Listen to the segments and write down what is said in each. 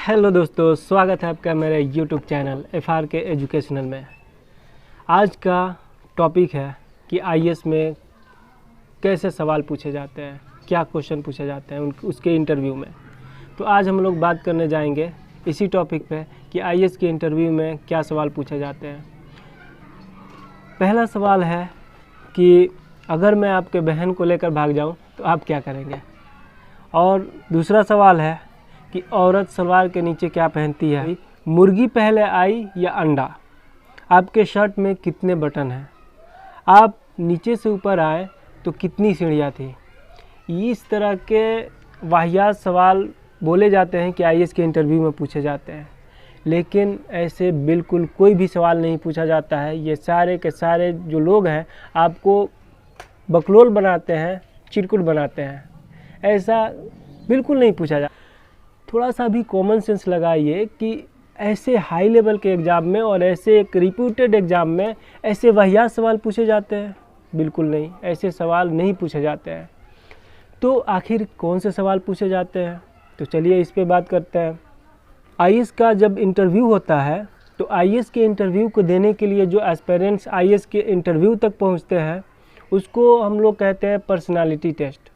Hello दोस्तों, स्वागत है आपका मेरे YouTube चैनल FRK एजुकेशनल में। आज का टॉपिक है कि IAS में कैसे सवाल पूछे जाते हैं, क्या क्वेश्चन पूछे जाते हैं उसके इंटरव्यू में। तो आज हम लोग बात करने जाएंगे इसी टॉपिक पे कि IAS के इंटरव्यू में क्या सवाल पूछे जाते हैं। पहला सवाल है कि अगर मैं आपके बहन को लेकर भाग जाऊं तो आप क्या करेंगे। और दूसरा सवाल है कि औरत सलवार के नीचे क्या पहनती है। मुर्गी पहले आई या अंडा। आपके शर्ट में कितने बटन हैं। आप नीचे से ऊपर आए तो कितनी सीढ़ियाँ थी। इस तरह के वाहियात सवाल बोले जाते हैं कि IAS के इंटरव्यू में पूछे जाते हैं, लेकिन ऐसे बिल्कुल कोई भी सवाल नहीं पूछा जाता है। ये सारे के सारे जो लोग हैं आपको बकलोल बनाते हैं, चिरकुट बनाते हैं। ऐसा बिल्कुल नहीं पूछा जाता। थोड़ा सा भी कॉमन सेंस लगाइए कि ऐसे हाई लेवल के एग्ज़ाम में और ऐसे एक रिप्यूटेड एग्ज़ाम में ऐसे वाहियात सवाल पूछे जाते हैं। बिल्कुल नहीं, ऐसे सवाल नहीं पूछे जाते हैं। तो आखिर कौन से सवाल पूछे जाते हैं, तो चलिए इस पे बात करते हैं। IAS का जब इंटरव्यू होता है तो IAS के इंटरव्यू को देने के लिए जो एस्पिरेंट्स IAS के इंटरव्यू तक पहुँचते हैं उसको हम लोग कहते हैं पर्सनालिटी टेस्ट।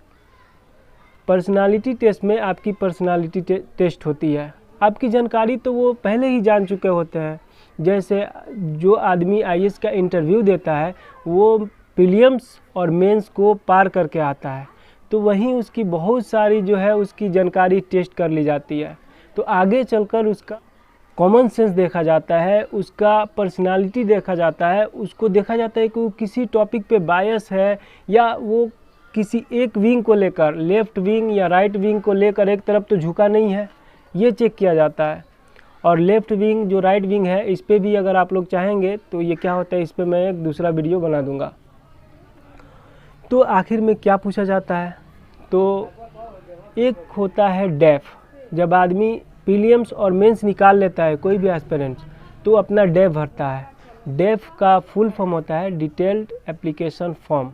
पर्सनालिटी टेस्ट में आपकी पर्सनालिटी टेस्ट होती है। आपकी जानकारी तो वो पहले ही जान चुके होते हैं। जैसे जो आदमी IAS का इंटरव्यू देता है वो प्रीलिम्स और मेंस को पार करके आता है, तो वहीं उसकी बहुत सारी जो है उसकी जानकारी टेस्ट कर ली जाती है। तो आगे चलकर उसका कॉमन सेंस देखा जाता है, उसका पर्सनालिटी देखा जाता है, उसको देखा जाता है कि वो किसी टॉपिक पे बायस है या वो किसी एक विंग को लेकर, लेफ़्ट विंग या राइट विंग को लेकर एक तरफ तो झुका नहीं है, ये चेक किया जाता है। और लेफ़्ट विंग जो राइट विंग है इस पे भी अगर आप लोग चाहेंगे तो ये क्या होता है, इस पे मैं एक दूसरा वीडियो बना दूंगा। तो आखिर में क्या पूछा जाता है, तो एक होता है डेफ। जब आदमी प्रीलिम्स और मेंस निकाल लेता है कोई भी एस्पिरेंट्स तो अपना डेफ भरता है। डेफ का फुल फॉर्म होता है detailed application form.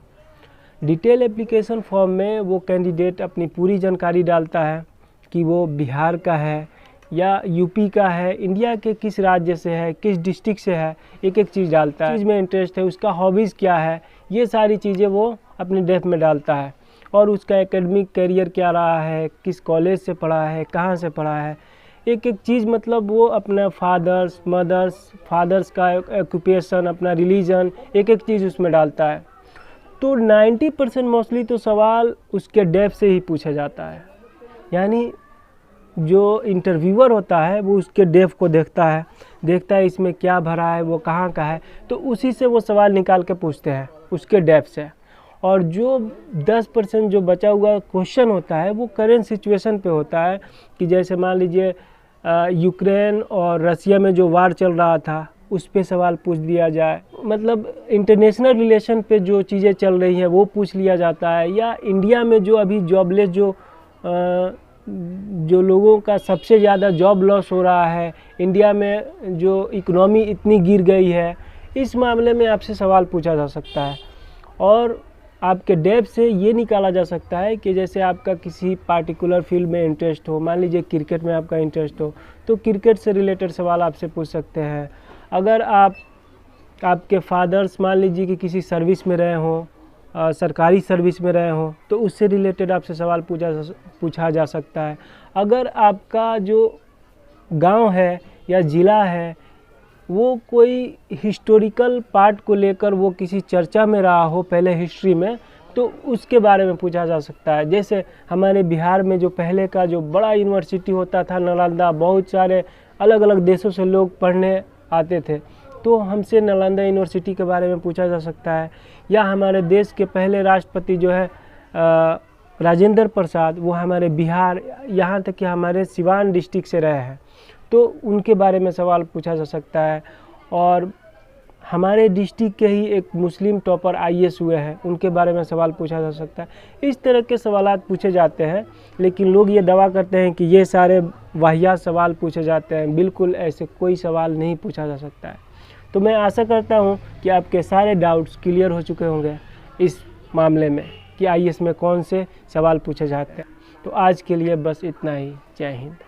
Detail application form में वो कैंडिडेट अपनी पूरी जानकारी डालता है कि वो बिहार का है या यूपी का है, इंडिया के किस राज्य से है, किस डिस्ट्रिक्ट से है, एक एक चीज़ डालता है। चीज़ में इंटरेस्ट है, उसका हॉबीज़ क्या है, ये सारी चीज़ें वो अपने डेफ में डालता है। और उसका एकेडमिक करियर क्या रहा है, किस कॉलेज से पढ़ा है, कहाँ से पढ़ा है, एक एक चीज़ मतलब वो अपना फादर्स मदर्स, फादर्स का ऑक्यूपेशन, अपना रिलीजन, एक एक चीज़ उसमें डालता है। तो 90% मोस्टली तो सवाल उसके डेफ से ही पूछा जाता है। यानी जो इंटरव्यूअर होता है वो उसके डेफ को देखता है इसमें क्या भरा है, वो कहाँ का है, तो उसी से वो सवाल निकाल के पूछते हैं उसके डेफ से। और जो 10% जो बचा हुआ क्वेश्चन होता है वो करेंट सिचुएशन पे होता है कि जैसे मान लीजिए यूक्रेन और रसिया में जो वार चल रहा था उस पे सवाल पूछ दिया जाए, मतलब इंटरनेशनल रिलेशन पे जो चीज़ें चल रही हैं वो पूछ लिया जाता है। या इंडिया में जो अभी जॉबलेस जो लोगों का सबसे ज़्यादा जॉब लॉस हो रहा है, इंडिया में जो इकोनॉमी इतनी गिर गई है, इस मामले में आपसे सवाल पूछा जा सकता है। और आपके डेफ से ये निकाला जा सकता है कि जैसे आपका किसी पार्टिकुलर फील्ड में इंटरेस्ट हो, मान लीजिए क्रिकेट में आपका इंटरेस्ट हो तो क्रिकेट से रिलेटेड सवाल आपसे पूछ सकते हैं। अगर आपके फादर्स मान लीजिए कि किसी सर्विस में रहे हों, सरकारी सर्विस में रहे हों, तो उससे रिलेटेड आपसे सवाल पूछा जा सकता है। अगर आपका जो गांव है या ज़िला है वो कोई हिस्टोरिकल पार्ट को लेकर वो किसी चर्चा में रहा हो पहले हिस्ट्री में, तो उसके बारे में पूछा जा सकता है। जैसे हमारे बिहार में जो पहले का जो बड़ा यूनिवर्सिटी होता था नालंदा, बहुत सारे अलग अलग देशों से लोग पढ़ने आते थे, तो हमसे नालंदा यूनिवर्सिटी के बारे में पूछा जा सकता है। या हमारे देश के पहले राष्ट्रपति जो है राजेंद्र प्रसाद, वो हमारे बिहार, यहाँ तक कि हमारे सिवान डिस्ट्रिक्ट से रहे हैं, तो उनके बारे में सवाल पूछा जा सकता है। और हमारे डिस्ट्रिक्ट के ही एक मुस्लिम टॉपर IAS हुए हैं, उनके बारे में सवाल पूछा जा सकता है। इस तरह के सवालात पूछे जाते हैं, लेकिन लोग ये दावा करते हैं कि ये सारे वाहियात सवाल पूछे जाते हैं। बिल्कुल ऐसे कोई सवाल नहीं पूछा जा सकता है। तो मैं आशा करता हूँ कि आपके सारे डाउट्स क्लियर हो चुके होंगे इस मामले में कि IAS में कौन से सवाल पूछे जाते हैं। तो आज के लिए बस इतना ही। जय हिंद।